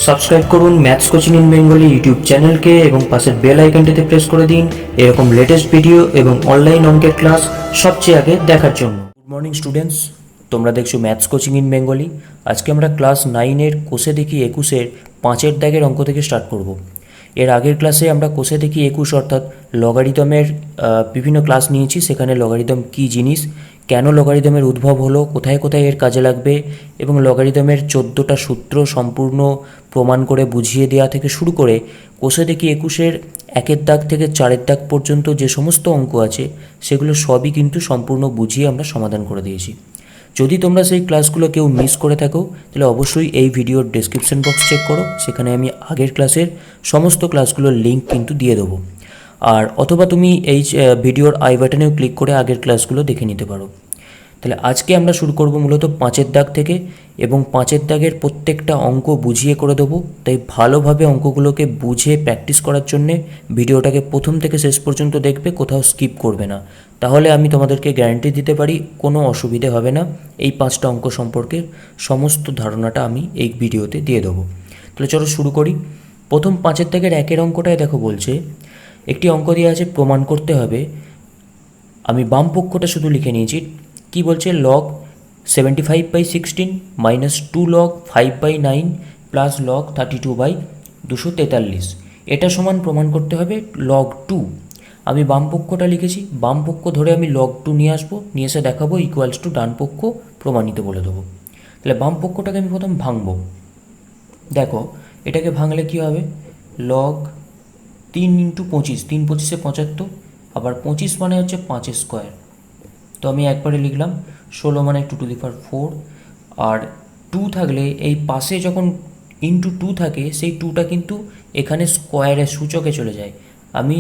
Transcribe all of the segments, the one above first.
Subscribe করুন maths coaching in Bengali YouTube চ্যানেলকে এবং পাশের বেল আইকনটিতে প্রেস করে দিন এরকম লেটেস্ট ভিডিও এবং অনলাইন অঙ্কের ক্লাস সবচেয়ে আগে দেখার জন্য। গুড মর্নিং স্টুডেন্টস, তোমরা দেখছো ম্যাথস কোচিং ইন বেঙ্গলি। আজকে আমরা ক্লাস 9-এর কোষে দেখি 21-এর 5-এর দাগের অঙ্ক থেকে স্টার্ট করব। এর আগের ক্লাসে আমরা কোষে দেখি 21 অর্থাৎ লগারিদমের বিভিন্ন ক্লাস নিয়েছি। সেখানে লগারিদম কী জিনিস, কেন লগারিদমের উদ্ভব হলো, কোথায় কোথায় এর কাজে লাগবে এবং লগারিদমের 14টা সূত্র সম্পূর্ণ প্রমাণ করে বুঝিয়ে দেওয়া থেকে শুরু করে কোষে দেখি 21-এর 1-এর দাগ থেকে 4-এর দাগ পর্যন্ত যে সমস্ত অঙ্ক আছে সেগুলো সবই কিন্তু সম্পূর্ণ বুঝিয়ে আমরা সমাধান করে দিয়েছি। যদি তোমরা সেই ক্লাসগুলো কেউ মিস করে থাকো তাহলে অবশ্যই এই ভিডিওর ডেসক্রিপশন বক্স চেক করো, সেখানে আমি আগের ক্লাসের সমস্ত ক্লাসগুলোর লিঙ্ক কিন্তু দিয়ে দেবো। আর অথবা তুমি এই ভিডিওর আই বাটনেও ক্লিক করে আগের ক্লাসগুলো দেখে নিতে পারো। তাহলে আজকে আমরা শুরু করব মূলত 5-এর দাগ থেকে এবং 5-এর দাগের প্রত্যেকটা অঙ্ক বুঝিয়ে করে দেবো। তাই ভালোভাবে অঙ্কগুলোকে বুঝে প্র্যাকটিস করার জন্যে ভিডিওটাকে প্রথম থেকে শেষ পর্যন্ত দেখবে, কোথাও স্কিপ করবে না। তাহলে আমি তোমাদেরকে গ্যারান্টি দিতে পারি কোনো অসুবিধে হবে না। এই 5টা অঙ্ক সম্পর্কে সমস্ত ধারণাটা আমি এই ভিডিওতে দিয়ে দেবো। তাহলে চলো শুরু করি। প্রথম 5-এর দাগের 1-এর অঙ্কটায় দেখো বলছে, একটি অঙ্ক দেওয়া আছে, প্রমাণ করতে হবে। আমি বাম পক্ষটা শুধু লিখে নিয়েছি। কি বলছে, log 75/16 minus 2 log 5/9 plus log 32/243, এটা সমান প্রমাণ করতে হবে লগ 2। আমি বাম পক্ষটা লিখেছি, বাম পক্ষ ধরে আমি লগ 2 নিয়ে আসবো, নিয়ে এসে দেখাবো ইকুয়ালস টু ডান পক্ষ প্রমাণিত বলে দেবো। তাহলে বাম পক্ষটাকে আমি প্রথম ভাঙবো। দেখো এটাকে ভাঙলে কি হবে, লগ 3 × 25, 3 × 25 = 75, আবার 25 মানে হচ্ছে 5 স্কোয়ার। তো আমি একবারে লিখলাম 16 মানে 2^4, আর 2 থাকলে এই পাশে যখন ইন্টু 2 থাকে সেই 2টা কিন্তু এখানে স্কোয়ারের সূচকে চলে যায়। আমি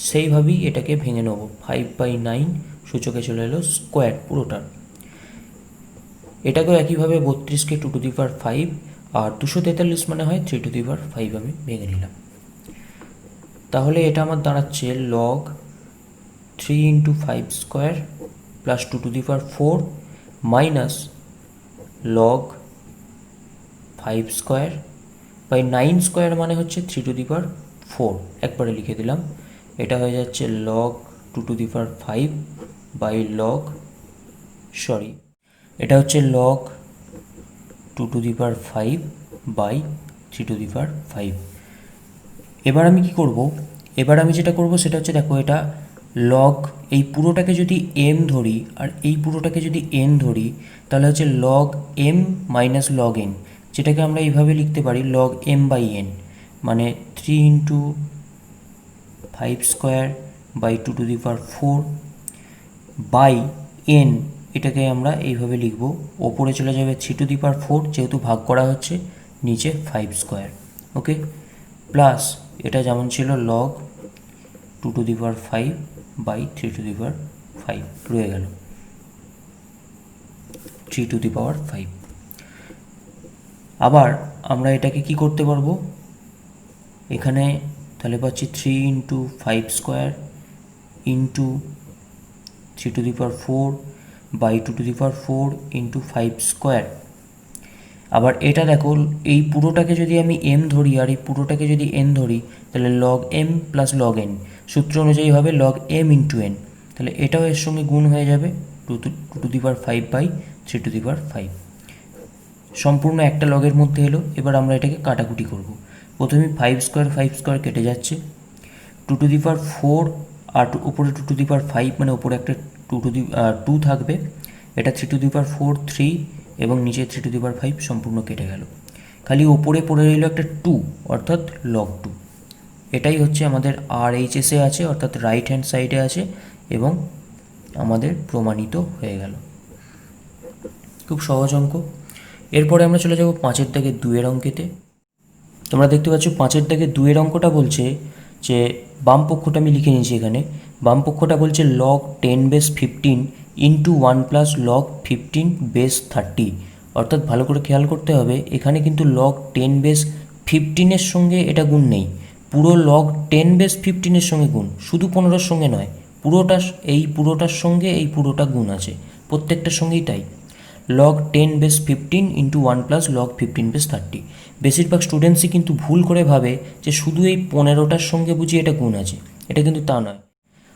সেইভাবেই এটাকে ভেঙে নেব, 5/9 সূচকে চলে এলো স্কোয়ার পুরোটা। এটাকেও একইভাবে 32কে 2^5 আর 243 মানে হয় 3^5 আমি ভেঙে নিলাম। তাহলে এটা আমার দাঁড়াচ্ছে log 3 × 5 square plus 2^4 minus log 5 square by 9 square মানে হচ্ছে 3^4, একবারে লিখে দিলাম। এটা হয়ে যাচ্ছে লগ 2^5 বাই লগ, এটা হচ্ছে লগ 2^5 বাই 3^5। এবার আমি কি করব, এবার আমি যেটা করব সেটা হচ্ছে, দেখো এটা লগ, এই পুরোটাকে যদি m ধরি আর এই পুরোটাকে যদি n ধরি তাহলে হচ্ছে log m minus log n, যেটাকে আমরা এইভাবে লিখতে পারি লগ m/n, মানে 3 × 5 স্কোয়ার বাই 2^4 বাই n, এটাকে আমরা এইভাবে লিখব। ওপরে চলে যাবে 3^4 যেহেতু ভাগ করা হচ্ছে, নিচে 5 স্কোয়ার, ওকে, প্লাস এটা যেমন ছিল লগ 2^5 বাই 3^5 রয়ে গেল 3^5। আবার আমরা এটাকে কি করতে পারবো, এখানে তাহলে পাচ্ছি 3 × 5 square into 3^4 by 2^4 into 5 square. আবার এটা দেখো, এই পুরোটাকে যদি আমি m ধরি আর এই পুরোটাকে যদি n ধরি তাহলে log m plus log n, সূত্র অনুযায়ী হবে লগ m × n। তাহলে এটাও এর সঙ্গে গুণ হয়ে যাবে 2^5 বাই 3^5, সম্পূর্ণ একটা লগের মধ্যে এলো। এবার আমরা এটাকে কাটাকুটি করব। প্রথমে 5 স্কোয়ার কেটে যাচ্ছে, 2^4 আর উপরে 2^5 মানে উপরে একটা 2 থাকবে, এটা 3^4 3 এবং নিচে 3^5 সম্পূর্ণ কেটে গেল। খালি ওপরে পড়ে রইল একটা 2 অর্থাৎ লগ 2। এটাই হচ্ছে আমাদের RHS-এ আছে অর্থাৎ রাইট হ্যান্ড সাইডে আছে এবং আমাদের প্রমাণিত হয়ে গেল। খুব সহজ অঙ্ক। এরপরে আমরা চলে যাব 5-এর দাগে 2-এর অঙ্কেতে। তোমরা দেখতে পাচ্ছ 5-এর দাগে 2-এর অঙ্কটা বলছে যে, বাম পক্ষটা আমি লিখে নিয়েছি এখানে। বাম পক্ষটা বলছে লগ 10^15 ইন্টু 1 প্লাস লগ 15^30, অর্থাৎ ভালো করে খেয়াল করতে হবে, এখানে কিন্তু লগ 10^15-এর সঙ্গে এটা গুণ নেই, পুরো লগ 10^15-এর সঙ্গে গুণ, শুধু 15-র সঙ্গে নয়, পুরোটা, এই পুরোটার সঙ্গে এই পুরোটা গুণ আছে, প্রত্যেকটার সঙ্গেই তাই। Log 10 base 15 into 1 plus log 15 base 30। বেশিরভাগ স্টুডেন্টসই কিন্তু ভুল করে ভাবে যে শুধু এই 15টার সঙ্গে বুঝি এটা গুণ আছে, এটা কিন্তু তা নয়।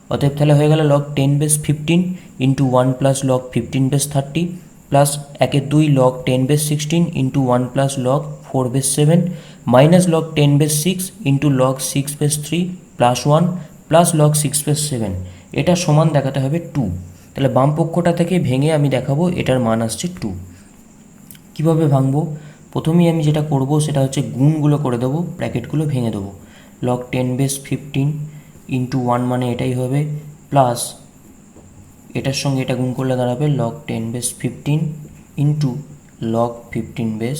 অতএব তাহলে হয়ে গেল log 10 base 15 into 1 plus log 15 base 30 plus 1/2 log 10 base 16 into 1 plus log 4 base 7 minus log 10 base 6 into log 6 base 3 plus 1 plus log 6 base 7, এটা সমান দেখাতে হবে 2। তাহলে বাম পক্ষটা থেকে ভেঙে আমি দেখাবো এটার মান আসছে 2। কীভাবে ভাঙবো? প্রথমেই আমি যেটা করব সেটা হচ্ছে গুণগুলো করে দেবো, ব্র্যাকেটগুলো ভেঙে দেবো। লগ 10 বেস 15 ইন্টু 1 মানে এটাই হবে, প্লাস এটার সঙ্গে এটা গুণ করলে দাঁড়াবে log 10 base 15 into log 15 base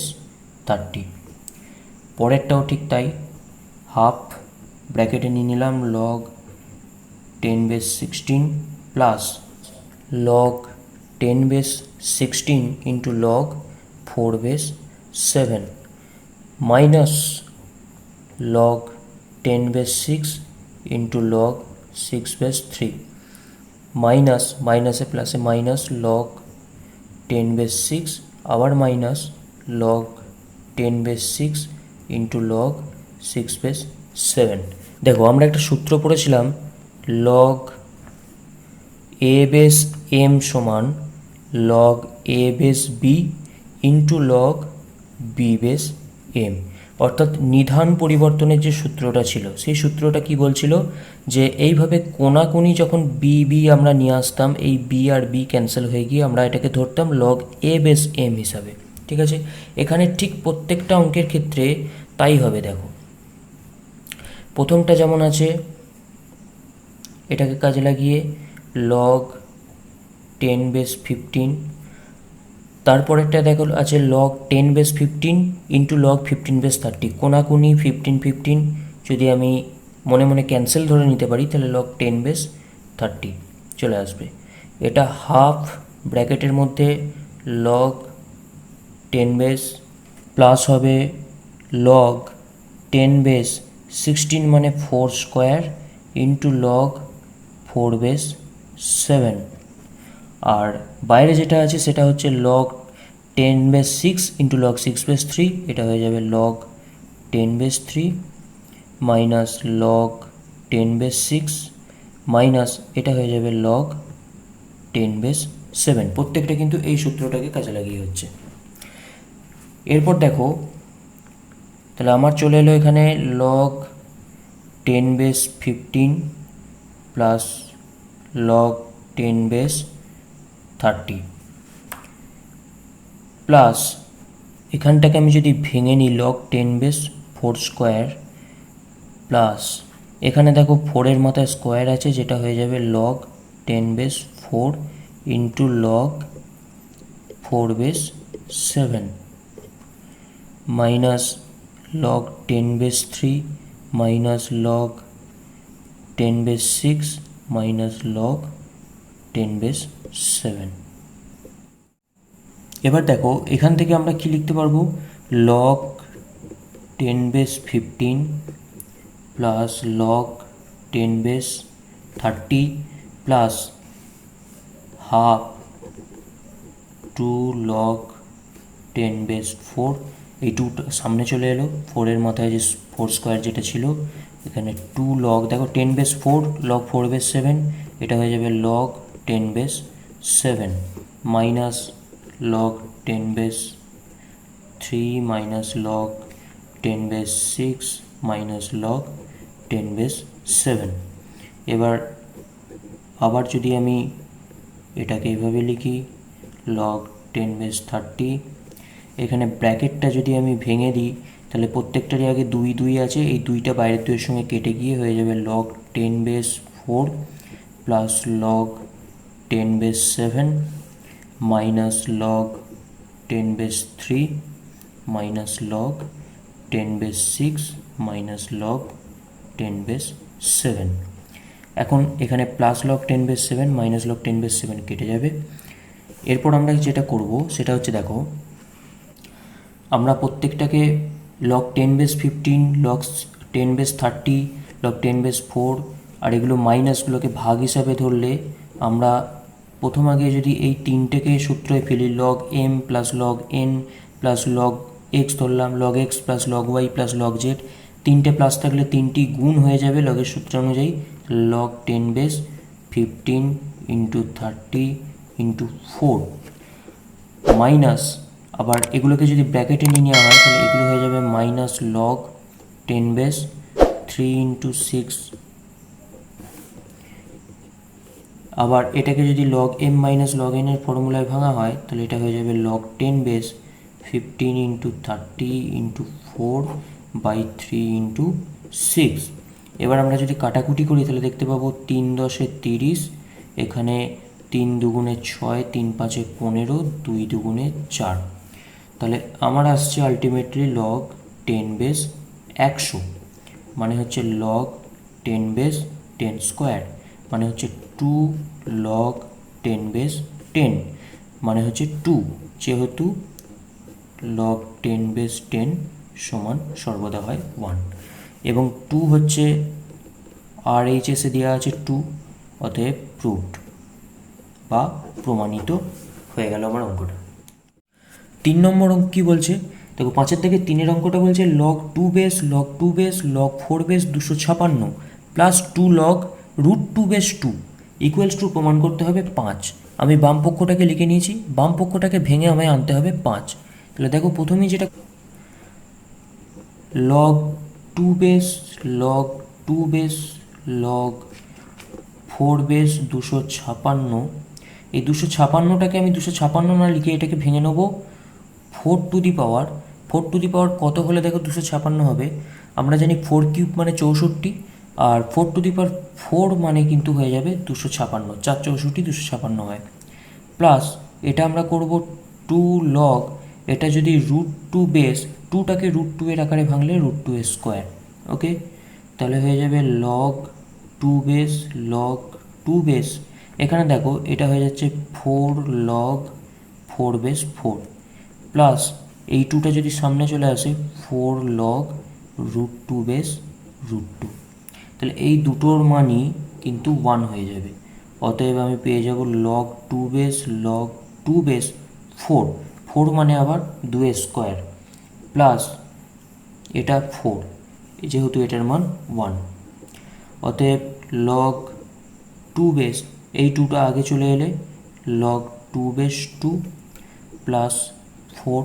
30। পরেরটাও ঠিক তাই, হাফ ব্র্যাকেটে নিয়ে নিলাম log 10 base 16 plus log 10 base 16 into log 4 base 7 minus log 10 base 6 into log 6 base 3 minus মাইনাসে প্লাসে মাইনাস লগ 10 বেস 6 আবার minus log 10 base 6 into log 6 base 7। দেখো আমরা একটা সূত্র পড়েছিলাম, লগ এ বেস এম সমান log A base B into log B base M. অর্থাৎ নিধান পরিবর্তনের যে সূত্রটা ছিল সেই সূত্রটা কি বলছিল যে এইভাবে কোনাকুনি যখন বি বি আমরা নিয়ে আসতাম, এই বি আর বি ক্যান্সেল হয়ে গিয়ে আমরা এটাকে ধরতাম লগ এ বেস এম হিসাবে। ঠিক আছে, এখানে ঠিক প্রত্যেকটা অঙ্কের ক্ষেত্রে তাই হবে। দেখো প্রথমটা যেমন আছে এটাকে কাজে লাগিয়ে লগ 10 বেস 15, তারপরেরটা দেখো আছে log 10 base 15 into log 15 base 30। কোনাকুনি 15 15 যদি আমি মনে মনে ক্যান্সেল ধরে নিতে পারি তাহলে লগ 10 বেস 30 চলে আসবে। এটা হাফ ব্র্যাকেটের মধ্যে লগ 10 বেস প্লাস হবে লগ 10 বেস 16 মানে 4 স্কোয়ার ইন্টু লগ 4 বেস 7। আর বাইরে যেটা আছে সেটা হচ্ছে log 10 base 6 into log 6 base 3, এটা হয়ে যাবে log 10 base 3 minus log 10 base 6 minus এটা হয়ে যাবে লগ 10 বেস 7। প্রত্যেকটা কিন্তু এই সূত্রটাকে কাজে লাগিয়ে হচ্ছে। এরপর দেখো তাহলে আমার চলে এলো এখানে log 10 base 15 plus log 10 base 30 plus এখানটাকে আমি যদি ভেঙে নিই লগ 10 বেস 4 স্কোয়ার প্লাস এখানে দেখো 4-এর মাথায় স্কোয়ার আছে যেটা হয়ে যাবে log 10 base 4 into log 4 base 7 minus log 10 base 3 minus log 10 base 6 minus log 10 base 7। এবার দেখো এখান থেকে আমরা কি লিখতে পারবো, log 10 base 15 plus log 10 base 30 plus half 2 log 10 base 4। এই 2টা সামনে চলে এলো, 4-এর মাথায় যে 4 স্কোয়ার যেটা ছিল এখানে 2 লগ দেখো 10 বেস 4 লগ 4 বেস 7, এটা হয়ে যাবে log 10 base 7 minus log 10 base 3 minus log 10 base 6 minus log 10 base 7। এবার আবার যদি আমি এটাকে এইভাবে লিখি লগ 10 বেস 30, এখানে ব্র্যাকেটটা যদি আমি ভেঙে দিই তাহলে প্রত্যেকটারই আগে 2 2 আছে, এই 2টা বাইরের 2-এর সঙ্গে কেটে গিয়ে হয়ে যাবে log 10 base 4 plus log 10 base 7 minus log 10 base 3 minus log 10 base 6 minus log 10 base 7। এখন এখানে plus log 10 base 7 minus log 10 base 7 কেটে যাবে। এরপর আমরা যেটা করব সেটা হচ্ছে দেখো আমরা প্রত্যেকটাকে log 10 base 15 log 10 base 30 log 10 base 4 আর এগুলো মাইনাসগুলোকে ভাগ হিসাবে ধরলে আমরা প্রথম আগে যদি এই তিনটেকে সূত্রে ফেলি, log M plus log N plus log X ধরলাম, log X plus log Y plus log Z, তিনটে প্লাস থাকলে তিনটি গুণ হয়ে যাবে লগের সূত্র অনুযায়ী, log 10 base 15 into 30 into 4 minus, আবার এগুলোকে যদি ব্র্যাকেটে নিয়ে নেওয়া হয় তাহলে এগুলো হয়ে যাবে মাইনাস লগ 10 বেস 3 ইন্টু 6, আবার এটাকে যদি log m minus log n এর ফর্মুলায় ভাঙা হয় তাহলে এটা হয়ে যাবে log 10 base 15 into 30 into 4 by 3 into 6। এবার আমরা যদি কাটাকুটি করি তাহলে দেখতে পাবো 3 10 30, এখানে 3 দুগুণে 6, 3 5 15, 2 দুগুণে 4, তাহলে আমার আসছে আলটিমেটলি লগ 10 বেস 100, মানে হচ্ছে লগ 10 বেস 10 স্কোয়ার, মানে হচ্ছে 2 লগ 10 বেস 10, মানে হচ্ছে 2, যেহেতু লগ 10 বেস 10 সমান সর্বদা হয় 1, এবং 2 হচ্ছে RHS-এ দেওয়া আছে 2, অতএব প্রুভড বা প্রমাণিত হয়ে গেল আমার অঙ্কটা। 3 নম্বর অঙ্ক কী বলছে দেখো, 5-এর থেকে 3-এর অঙ্কটা বলছে log 2 base log 2 base log 4 base 256 plus 2 log root 2 base 2 equals to প্রমাণ করতে হবে 5। আমি বাম পক্ষটাকে লিখে নিয়েছি, বাম পক্ষটাকে ভেঙে আমায় আনতে হবে 5। তাহলে দেখো প্রথমেই যেটা log 2 base log 2 base log 4 base 256, এই 256টাকে আমি 256 না লিখে এটাকে ভেঙে নেব 4 to the power. 4 to the পাওয়ার কত হলে দেখো 256 হবে, আমরা জানি 4 কিউব মানে 64, আর 4 টু দি পাওয়ার 4 মানে কিন্তু হয়ে যাবে 256, 4 64 256 হয়, প্লাস এটা আমরা করব 2 লগ, এটা যদি রুট 2 বেস, 2টাকে রুট 2 এর আকারে ভাঙলে রুট 2 এর স্কোয়ার, ওকে, তাহলে হয়ে যাবে লগ 2 বেস লগ 2 বেস, এখানে দেখো এটা হয়ে যাচ্ছে 4 লগ 4 বেস 4, প্লাস এই 2টা যদি সামনে চলে আসে 4 লগ রুট 2 বেস রুট 2, তাহলে এই দুটোর মানই কিন্তু 1 হয়ে যাবে, অতএব আমি পেয়ে যাব লগ 2 বেস লগ 2 বেস 4, 4 মানে আবার 2 এর স্কোয়ার, প্লাস এটা 4, যেহেতু এটার মান 1, অতএব লগ 2 বেস, এই 2টা আগে চলে এলে লগ 2 বেস 2 প্লাস 4,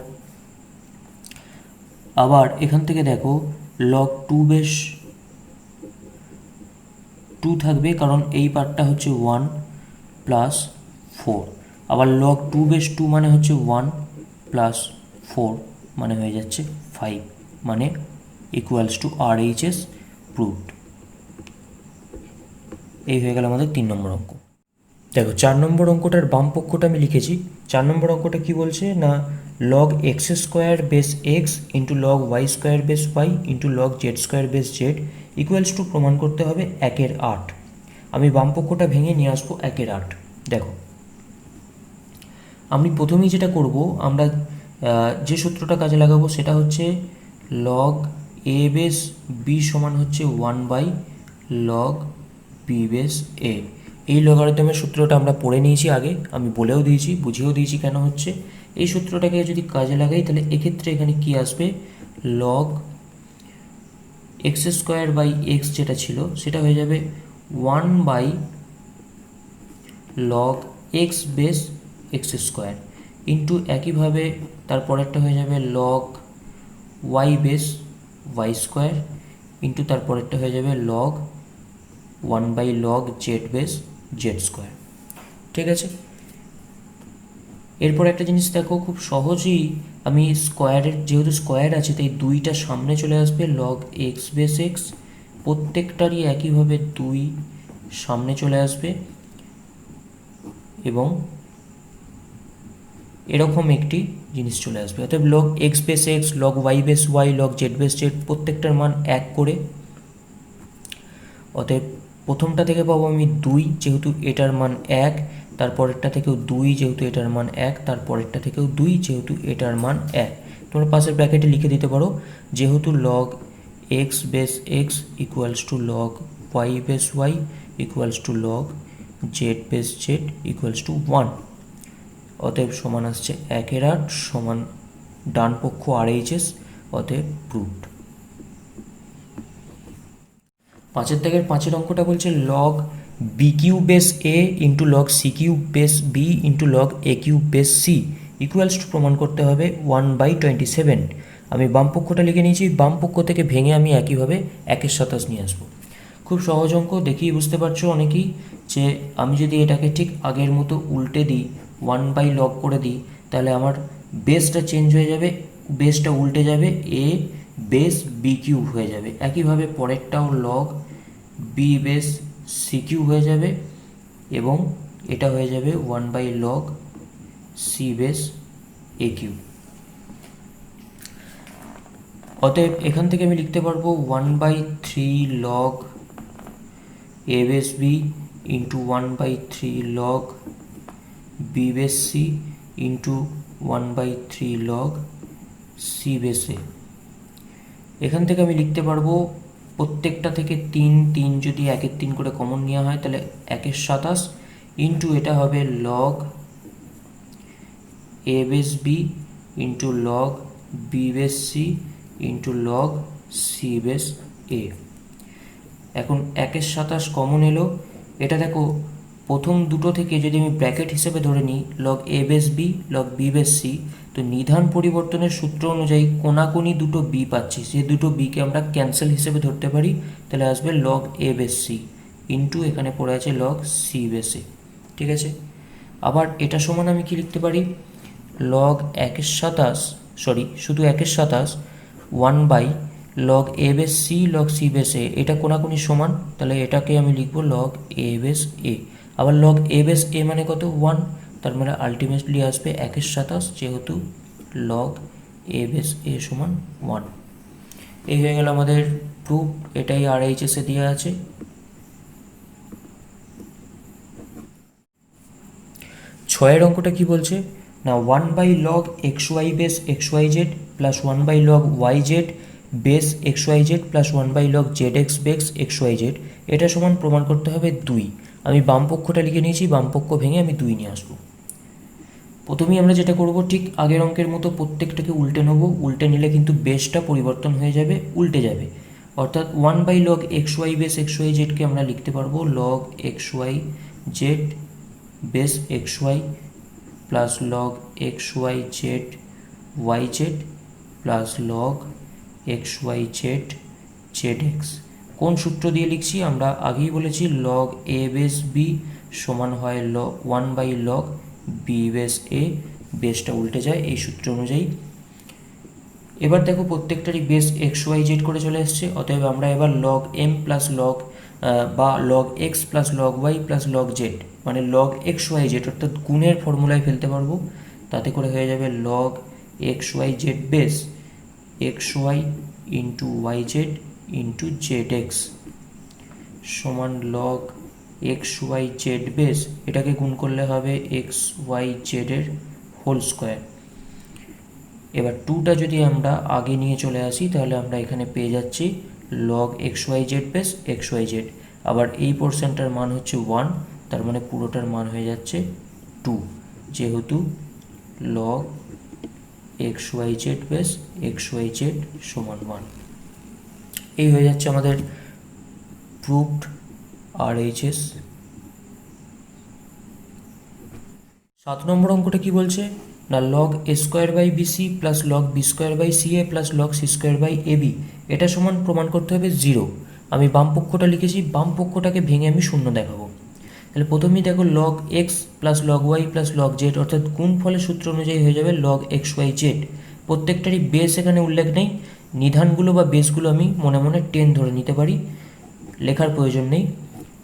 আবার এখান থেকে দেখো লগ 2 বেস 2 থাকবে, কারণ এই পার্টটা হচ্ছে 1 প্লাস 4, আবার লগ 2 বেস 2 মানে হচ্ছে 1 প্লাস 4 মানে হয়ে যাচ্ছে 5, মানে ইকুয়ালস টু RHS প্রুভড। এই হয়ে গেল আমাদের 3 নম্বর অঙ্ক। দেখো 4 নম্বর অঙ্কটার বাম পক্ষটা আমি লিখেছি। 4 নম্বর অঙ্কটা কি বলছে না, log x square base x into log y square base y into log z square base z equals to প্রমাণ করতে হবে 1/8। আমি বাম পক্ষটা ভেঙে নিয়ে আসবো 1/8। দেখো আমি প্রথমেই যেটা করব, আমরা যে সূত্রটা কাজে লাগাবো সেটা হচ্ছে লগ এ বেস বি সমান হচ্ছে 1 লগ বি বেস এ। এই লগারিদমের সূত্রটা আমরা পড়ে নিয়েছি আগে, আমি বলেও দিয়েছি, বুঝিয়েও দিয়েছি কেন হচ্ছে। এই সূত্রটাকে যদি কাজে লাগাই তাহলে এক্ষেত্রে এখানে কি আসবে, log x square by x যেটা ছিল সেটা হয়ে যাবে 1 log x base x square into একইভাবে তারপরেরটা হয়ে যাবে log y base y square into তারপরেরটা হয়ে যাবে log 1 log z base z square. ঠিক আছে, এরপর একটা জিনিস দেখো, খুব সহজেই আমি স্কোয়ারের, যেহেতু স্কোয়ার আছে তাই 2টা সামনে চলে আসবে, লগ এক্স বেস এক্স, প্রত্যেকটারই একইভাবে 2 সামনে চলে আসবে, এবং এরকম একটি জিনিস চলে আসবে। অর্থাৎ log x base x log y base y log z base z প্রত্যেকটার মান 1 করে, অতএব প্রথমটা থেকে পাবো আমি 2, যেহেতু এটার মান 1, তারপরেরটা থেকেও 2 যেহেতু এটার মান 1, তারপরেরটা থেকেও 2 যেহেতু এটার মান 1। তোমরা পাশের ব্র্যাকেটে লিখে দিতে পারো, যেহেতু log x base x equals to log y base y equals to log z base z equals to 1। অতএব সমান আসছে 1/8 সমান ডান পক্ষ RHS, অতএব প্রুভড। 5 দাগের 5 অঙ্কটা বলছে log b q base a into log c q base B into log a q base c equals to প্রমাণ করতে হবে 1/27। আমি বাম পক্ষটা লিখে নিয়েছি, বাম পক্ষ থেকে ভেঙে আমি একইভাবে 1/27 নিয়ে আসবো। খুব সহজ অঙ্ক, দেখেই বুঝতে পারছো অনেকেই যে আমি যদি এটাকে ঠিক আগের মতো উল্টে দিই, 1/log করে দিই, তাহলে আমার বেসটা চেঞ্জ হয়ে যাবে, বেসটা উল্টে যাবে, এ বেস বি কিউ হয়ে যাবে। একইভাবে পরেরটাও log B base C Q হয়ে যাবে এবং এটা হয়ে যাবে 1/log সি বেস এ কিউ। অতএব এখান থেকে আমি লিখতে পারবো 1/3 log A base B into 1/3 log B base C into 1/3 log C base A. এখান থেকে আমি লিখতে পারবো প্রত্যেকটা থেকে 3 যদি 1/3 করে কমন নেওয়া হয় তাহলে 1/27 ইন্টু এটা হবে log A base B into log B base C into log C base A. এখন 1/27 কমন এলো, এটা দেখো প্রথম দুটো থেকে যদি আমি ব্র্যাকেট হিসেবে ধরে নিই log A base B log B base C, তো নিধান পরিবর্তনের সূত্র অনুযায়ী কোনাকুনি দুটো বি পাচ্ছি, সে দুটো বিকে আমরা ক্যান্সেল হিসেবে ধরতে পারি, তাহলে আসবে log A base C into এখানে পড়ে আছে লগ সি বেস এ। ঠিক আছে, আবার এটা সমান আমি কি লিখতে পারি, লগ 1/27 শুধু 1/27 1/log A base C log C base A, এটা কোনাকুনি সমান, তাহলে এটাকে আমি লিখবো লগ এ বেস এ। আবার লগ এ বেস এ মানে কত 1, তার মানে আলটিমেটলি আসবে 1/27 যেহেতু লগ এ বেস এ সমান 1। এই হয়ে গেল আমাদের প্রুফ, এটাই RHS এ দেওয়া আছে। ছয়ের অঙ্কটা কি বলছে না, 1/log xy base xyz plus 1/log yz base xyz plus 1/log zx base xyz, এটা সমান প্রমাণ করতে হবে 2। আমি বাম পক্ষটা লিখে নিয়েছি, বাম পক্ষ ভেঙে আমি 2 নিয়ে আসবো। প্রথমেই আমরা যেটা করব, ঠিক আগের অঙ্কের মতো প্রত্যেকটাকে উল্টে নেবো, উল্টে নিলে কিন্তু বেসটা পরিবর্তন হয়ে যাবে, উল্টে যাবে। অর্থাৎ 1/log xy বেস xyzকে আমরা লিখতে পারবো log xyz base xy plus log xyz yz plus log xyz zx। কোন সূত্র দিয়ে লিখছি আমরা আগেই বলেছি, log a বেস b সমান হয় 1/log b বেস a, বেসটা উল্টে যায় এই সূত্র অনুযায়ী। এবার দেখো প্রত্যেকটারই বেস xyz করে চলে এসছে, অতএব আমরা এবার log m প্লাস log বা log x plus log y plus log z মানে log xyz অর্থাৎ গুণের ফর্মুলায় ফেলতে পারবো, তাতে করে হয়ে যাবে log xyz base xy into yz into zx সমান log xyz বেস, এটাকে গুণ করলে হবে xyz এর হোল স্কোয়ার। এবার 2টা যদি আমরা আগে নিয়ে চলে আসি তাহলে আমরা এখানে পেয়ে যাচ্ছি log xyz বেস xyz, আবার এই পোর্শনটার মান হচ্ছে 1, তার মানে পুরোটার মান হয়ে যাচ্ছে 2, যেহেতু log xyz বেস xyz সমান 1। এই হয়ে যাচ্ছে আমাদের প্রুভড RHS। 7 নম্বর অঙ্কটা কি বলছে না, log a square by bc plus log b square by ca plus log c square by ab, এটা সমান প্রমাণ করতে হবে 0। আমি বাম পক্ষটা লিখেছি, বাম পক্ষটাকে ভেঙে আমি শূন্য দেখাবো। তাহলে প্রথমেই দেখো log x plus log y plus log z অর্থাৎ গুণফলের সূত্র অনুযায়ী হয়ে যাবে log xyz। প্রত্যেকটারই বেস এখানে উল্লেখ নেই, নিধানগুলো বা বেসগুলো আমি মনে মনে 10 ধরে নিতে পারি, লেখার প্রয়োজন নেই।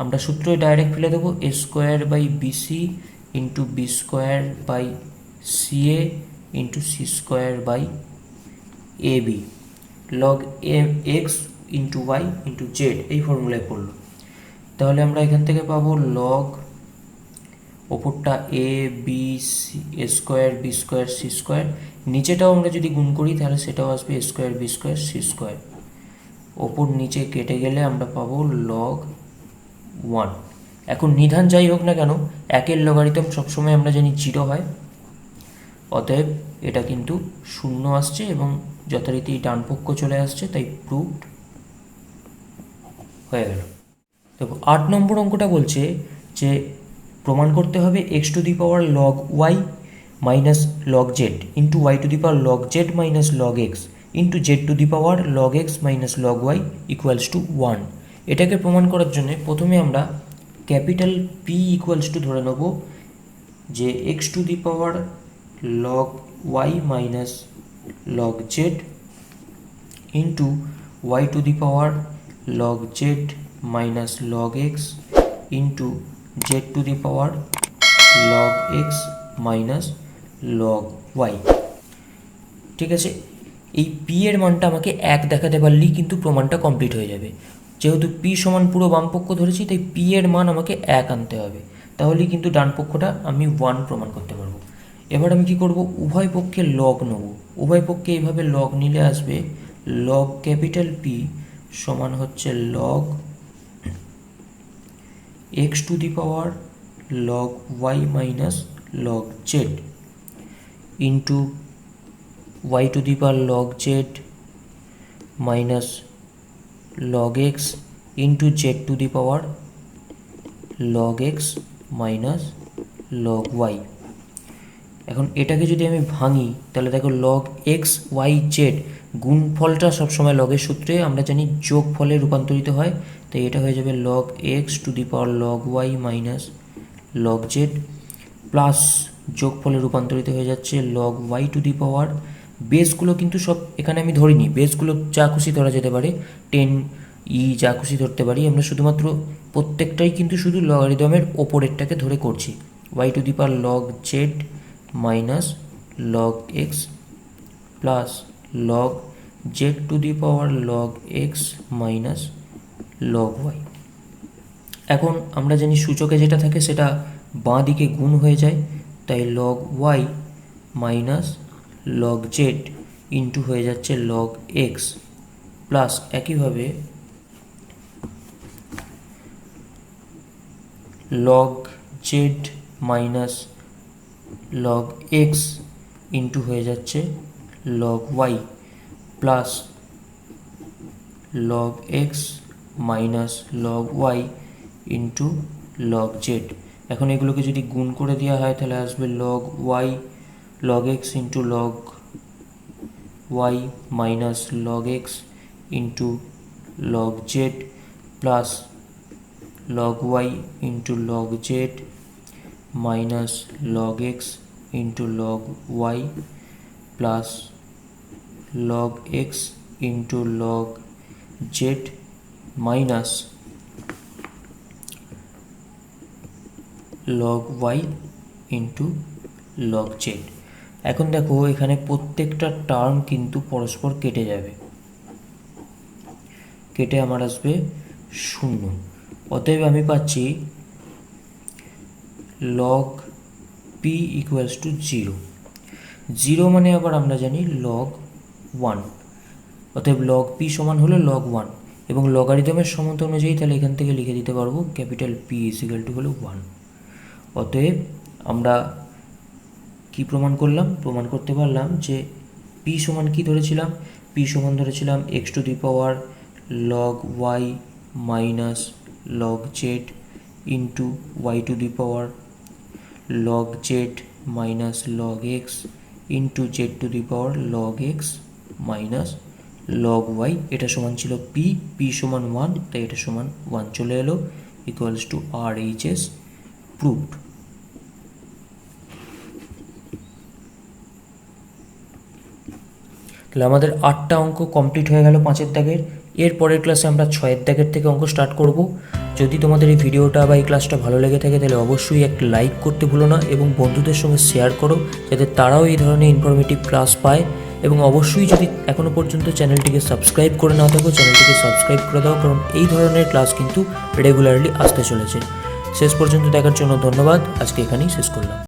আমরা সূত্রে ডাইরেক্ট ফেলে দেবো a square by bc into b square by ca into c square by a b log x into y into z, এই ফর্মুলায় পড়লো। তাহলে আমরা এখান থেকে পাবো লগ ওপরটা A B C A square B square C square, নিচেটাও আমরা যদি গুণ করি তাহলে সেটাও আসবে A square B square C square. ওপর নিচে কেটে গেলে আমরা পাবো লগ 1। এখন নিধান যাই হোক না কেন, একের লগারিদম সবসময় আমরা জানি 0 হয়, অতএব এটা কিন্তু 0 আসছে এবং যথারীতি ডান পক্ষ চলে আসছে, তাই প্রুভড হয়ে গেল। দেখো 8 নম্বর অঙ্কটা বলছে যে প্রমাণ করতে হবে x to the power log y minus log z into y to the power log z minus log x into z to the power log x minus log y equals to 1। এটাকে প্রমাণ করার জন্য প্রথমে আমরা capital P equals to ধরে নেব যে x to the power log y minus log z into y to the power log z minus log x into z to the power log x minus log y। ঠিক আছে, এই p এর মানটা আমাকে 1 দেখাতে পারলেই কিন্তু প্রমাণটা কমপ্লিট হয়ে যাবে। যেহেতু p সমান পুরো বাম পক্ষ ধরেছি, তাই p এর মান আমাকে 1 আনতে হবে, তাহলেই কিন্তু ডান পক্ষটা আমি 1 প্রমাণ করতে পারবো। এবার আমি কি করব, উভয় পক্ষে লগ নেব। উভয় পক্ষে এইভাবে লগ নিলে আসবে log ক্যাপিটাল P সমান হচ্ছে log x to the power log y minus log z into y to the power log z minus log x into z to the power log x minus log y। এখন এটাকে যদি আমি ভাঙি তাহলে দেখো log x y z গুণফলটা সবসময় লগের সূত্রে আমরা জানি যোগ ফলে রূপান্তরিত হয়, তাই এটা হয়ে যাবে log x to the power log y minus log z plus যোগ ফলে রূপান্তরিত হয়ে যাচ্ছে log y টু দি পাওয়ার, বেসগুলো কিন্তু সব এখানে আমি ধরিনি, বেসগুলো যা খুশি ধরা যেতে পারে, 10 যা খুশি ধরতে পারি, আমরা শুধুমাত্র প্রত্যেকটাই কিন্তু শুধু লগারিদমের ওপরেরটাকে ধরে করছি। y to the power log z minus log x plus log z to the power log x minus log y। এখন আমরা জানি সূচকে যেটা থাকে সেটা বাঁ দিকে গুণ হয়ে যায়, তাই log y minus log z into হয়ে যাচ্ছে log x প্লাস একইভাবে log z minus log x into হয়ে যাচ্ছে log y plus log x minus log y into log z। এখন এগুলোকে যদি গুণ করে দেওয়া হয় তাহলে আসবে log y log x into log y minus log x into log z plus log y into log z minus log x into log y plus log x into log z minus log y into log z। এখন দেখো এখানে প্রত্যেকটা term কিন্তু পরস্পর কেটে যাবে, কেটে আমার আসবে 0। অতএব আমি পাচ্ছি log p ইকুয়ালস টু 0। 0 মানে আবার আমরা জানি log 1, অতএব log p সমান হলো log 1 এবং লগারিদমের সমতা অনুযায়ী তাহলে এখান থেকে লিখে দিতে পারবো ক্যাপিটাল P ইকুয়াল টু হলো 1। অতএব আমরা কি প্রমাণ করলাম, প্রমাণ করতে পারলাম যে p সমান কি ধরেছিলাম, p সমান ধরেছিলাম x to the power log y minus log z into y to the power log z minus log x into z to the power log x minus log y। এটা সমান ছিল p সমান 1, তাই এটা সমান 1 চলে এলো, ইকুয়ালস টু RHS প্রুভড। তাহলে আমাদের 8টা অঙ্ক কমপ্লিট হয়ে গেল 5-এর দাগের। এর পরের ক্লাসে আমরা 6-এর দাগের থেকে অঙ্ক স্টার্ট করব। যদি তোমাদের এই ভিডিওটা বা এই ক্লাসটা ভালো লেগে থাকে তাহলে অবশ্যই একটা লাইক করতে ভুলো না এবং বন্ধুদের সঙ্গে শেয়ার করো যাতে তারাও এই ধরনের ইনফরমেটিভ ক্লাস পায়। এবং অবশ্যই যদি এখনও পর্যন্ত চ্যানেলটিকে সাবস্ক্রাইব করে না থাকো চ্যানেলটিকে সাবস্ক্রাইব করে দাও, কারণ এই ধরনের ক্লাস কিন্তু রেগুলারলি আসতে চলেছে। শেষ পর্যন্ত দেখার জন্য ধন্যবাদ। আজকে এখানেই শেষ করলাম।